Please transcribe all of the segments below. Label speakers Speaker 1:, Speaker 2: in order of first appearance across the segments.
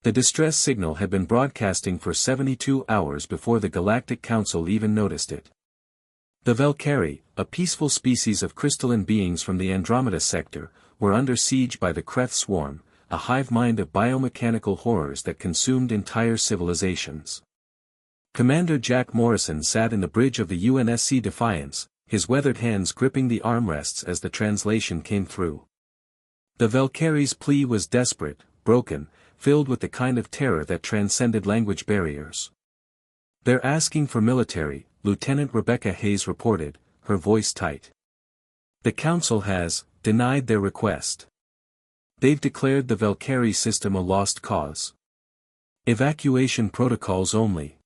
Speaker 1: The distress signal had been broadcasting for 72 hours before the Galactic Council even noticed it. The Valkyrie, a peaceful species of crystalline beings from the Andromeda sector, were under siege by the Kreth swarm, a hive mind of biomechanical horrors that consumed entire civilizations. Commander Jack Morrison sat in the bridge of the UNSC Defiance, his weathered hands gripping the armrests as the translation came through. The Valkyrie's plea was desperate, broken, filled with the kind of terror that transcended language barriers. "They're asking for military," Lieutenant Rebecca Hayes reported, her voice tight. "The Council has denied their request. They've declared the Valkyrie system a lost cause. Evacuation protocols only."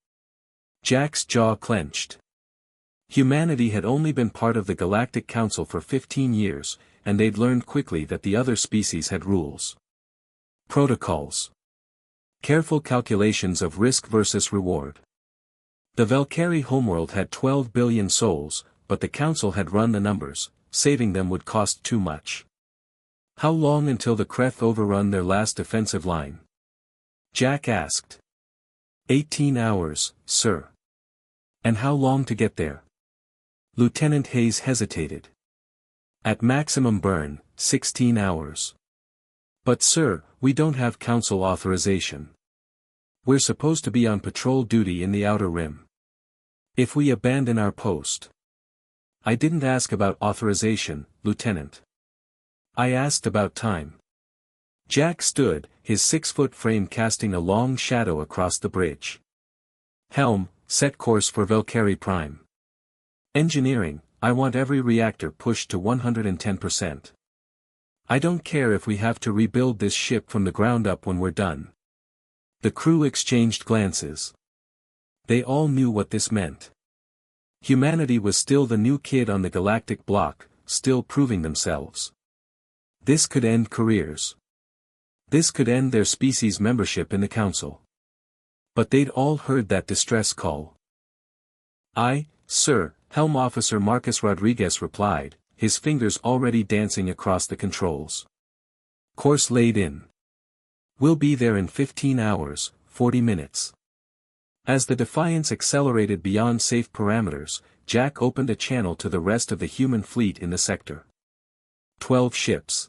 Speaker 1: Jack's jaw clenched. Humanity had only been part of the Galactic Council for 15 years, and they'd learned quickly that the other species had rules. Protocols. Careful calculations of risk versus reward. The Valkyrie homeworld had 12 billion souls, but the Council had run the numbers, saving them would cost too much. "How long until the Kreth overrun their last defensive line?" Jack asked. 18 hours, sir." "And how long to get there?" Lieutenant Hayes hesitated. "At maximum burn, 16 hours. "But sir, we don't have Council authorization. We're supposed to be on patrol duty in the Outer Rim. If we abandon our post—" "I didn't ask about authorization, Lieutenant. I asked about time." Jack stood, his 6-foot frame casting a long shadow across the bridge. "Helm, set course for Valkyrie Prime. Engineering, I want every reactor pushed to 110%. I don't care if we have to rebuild this ship from the ground up when we're done." The crew exchanged glances. They all knew what this meant. Humanity was still the new kid on the galactic block, still proving themselves. This could end careers. This could end their species' membership in the Council. But they'd all heard that distress call. "Aye, sir," Helm Officer Marcus Rodriguez replied, his fingers already dancing across the controls. "Course laid in. We'll be there in 15 hours, 40 minutes. As the Defiance accelerated beyond safe parameters, Jack opened a channel to the rest of the human fleet in the sector. 12 ships.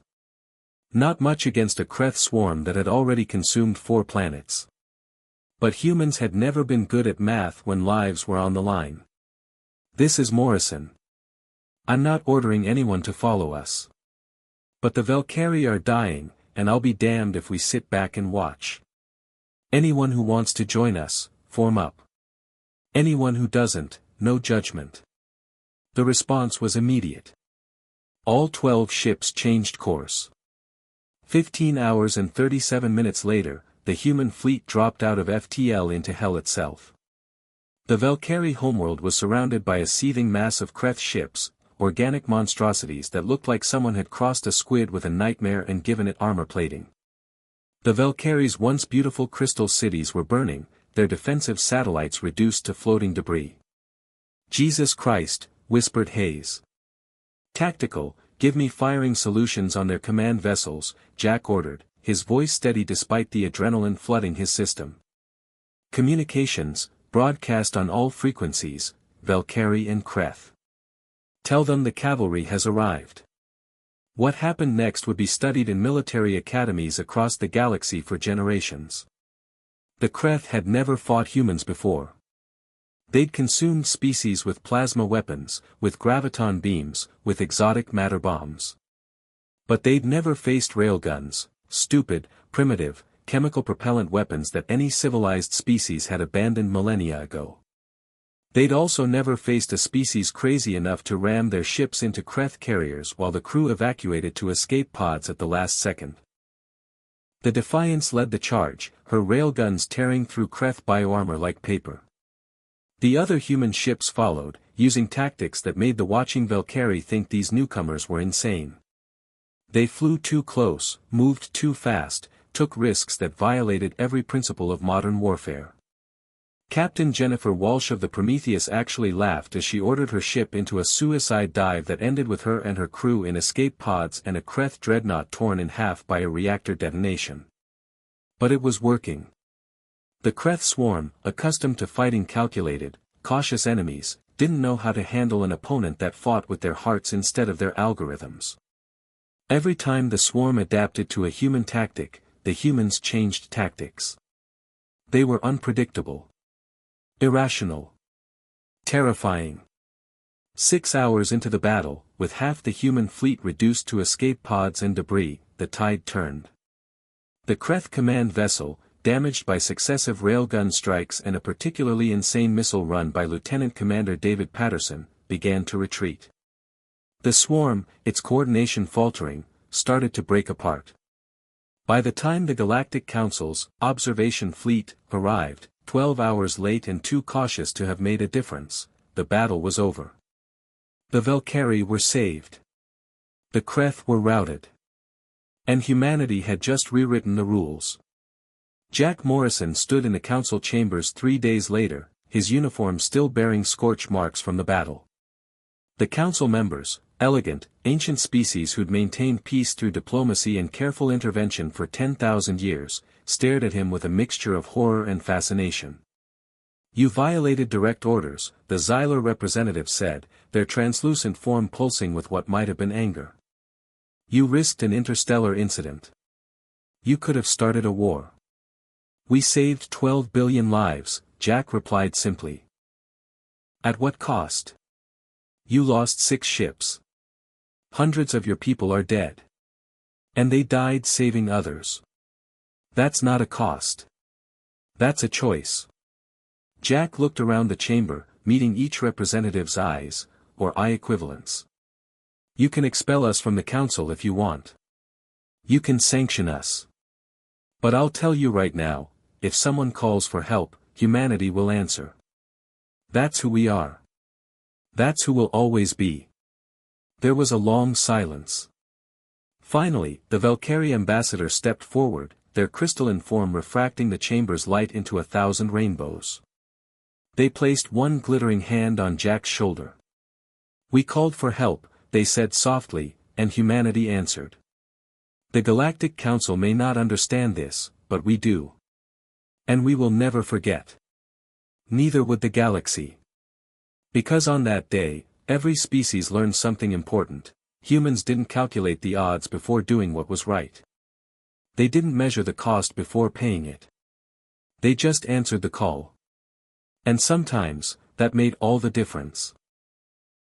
Speaker 1: Not much against a Kreth swarm that had already consumed 4 planets. But humans had never been good at math when lives were on the line. "This is Morrison. I'm not ordering anyone to follow us. But the Valkyrie are dying, and I'll be damned if we sit back and watch. Anyone who wants to join us, form up. Anyone who doesn't, no judgment." The response was immediate. All 12 ships changed course. 15 hours and 37 minutes later, the human fleet dropped out of FTL into hell itself. The Valkyrie homeworld was surrounded by a seething mass of Kreth ships, organic monstrosities that looked like someone had crossed a squid with a nightmare and given it armor plating. The Valkyrie's once beautiful crystal cities were burning, their defensive satellites reduced to floating debris. "Jesus Christ," whispered Hayes. "Tactical, give me firing solutions on their command vessels," Jack ordered, his voice steady despite the adrenaline flooding his system. "Communications, broadcast on all frequencies, Valkyrie and Kreth. Tell them the cavalry has arrived." What happened next would be studied in military academies across the galaxy for generations. The Kreth had never fought humans before. They'd consumed species with plasma weapons, with graviton beams, with exotic matter bombs. But they'd never faced railguns, stupid, primitive, chemical propellant weapons that any civilized species had abandoned millennia ago. They'd also never faced a species crazy enough to ram their ships into Kreth carriers while the crew evacuated to escape pods at the last second. The Defiance led the charge, her railguns tearing through Kreth bioarmor like paper. The other human ships followed, using tactics that made the watching Valkyrie think these newcomers were insane. They flew too close, moved too fast, took risks that violated every principle of modern warfare. Captain Jennifer Walsh of the Prometheus actually laughed as she ordered her ship into a suicide dive that ended with her and her crew in escape pods and a Kreth dreadnought torn in half by a reactor detonation. But it was working. The Kreth swarm, accustomed to fighting calculated, cautious enemies, didn't know how to handle an opponent that fought with their hearts instead of their algorithms. Every time the swarm adapted to a human tactic, the humans changed tactics. They were unpredictable, irrational, terrifying. 6 hours into the battle, with half the human fleet reduced to escape pods and debris, the tide turned. The Kreth command vessel, damaged by successive railgun strikes and a particularly insane missile run by Lieutenant Commander David Patterson, began to retreat. The swarm, its coordination faltering, started to break apart. By the time the Galactic Council's observation fleet arrived, 12 hours late and too cautious to have made a difference, the battle was over. The Valkyrie were saved. The Kreth were routed. And humanity had just rewritten the rules. Jack Morrison stood in the council chambers 3 days later, his uniform still bearing scorch marks from the battle. The council members, elegant, ancient species who'd maintained peace through diplomacy and careful intervention for 10,000 years, stared at him with a mixture of horror and fascination. "You violated direct orders," the Xylar representative said, their translucent form pulsing with what might have been anger. "You risked an interstellar incident. You could have started a war." "We saved 12 billion lives," Jack replied simply. "At what cost? You lost 6 ships. Hundreds of your people are dead. And they died saving others. That's not a cost. That's a choice." Jack looked around the chamber, meeting each representative's eyes, or eye equivalents. "You can expel us from the council if you want. You can sanction us. But I'll tell you right now, if someone calls for help, humanity will answer. That's who we are. That's who we'll always be." There was a long silence. Finally, the Valkyrie ambassador stepped forward, their crystalline form refracting the chamber's light into 1,000 rainbows. They placed one glittering hand on Jack's shoulder. "We called for help," they said softly, "and humanity answered. The Galactic Council may not understand this, but we do. And we will never forget. Neither would the galaxy. Because on that day, every species learned something important. Humans didn't calculate the odds before doing what was right. They didn't measure the cost before paying it. They just answered the call. And sometimes, that made all the difference."